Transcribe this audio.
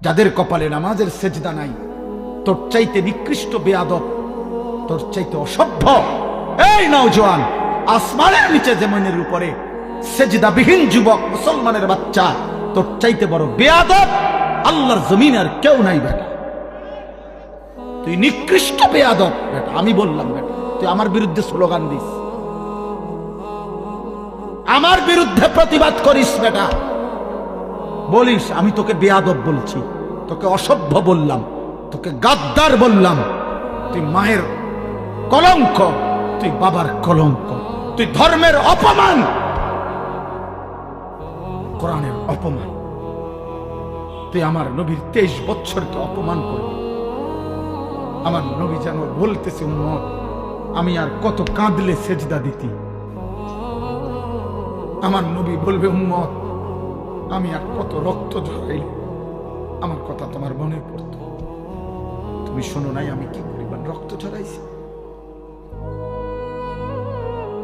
যাদের কপালে নামাজের সেজদা নাই, তোর চাইতে নিকৃষ্ট বেয়াদব, তোর চাইতে অসভ্য এই নওজোয়ান, আসমানের নিচে জমিনের উপরে সেজদাবিহীন যুবক মুসলমানের বাচ্চা, তোর চাইতে বড় বেয়াদব আল্লাহর জমিনে আর কেউ নাই বেটা। তুই নিকৃষ্ট বেয়াদব বেটা, আমি বললাম বেটা। তুই আমার বিরুদ্ধে স্লোগান দিস, আমার বিরুদ্ধে প্রতিবাদ করিস বেটা, বলিস আমি তোকে বেয়াদব বলছি, তোকে অসভ্য বললাম, তোকে গাদ্দার বললাম, তুই মায়ের কলঙ্ক, তুই বাবার কলঙ্ক, তুই ধর্মের অপমান, কোরআনের অপমান, তুই আমার নবীর 23 বছরকে অপমান করবি। আমার নবী যেন বলতেছে, উম্মত আমি আর কত কাঁদলে সেজদা দিতি। আমার নবী বলবে, উম্মত আমি আর কত রক্ত ঝরাইলে আমার কথা তোমার মনে পড়তো। তুমি শোনো নাই আমি কি পরিমাণ রক্ত ঝরাইছি।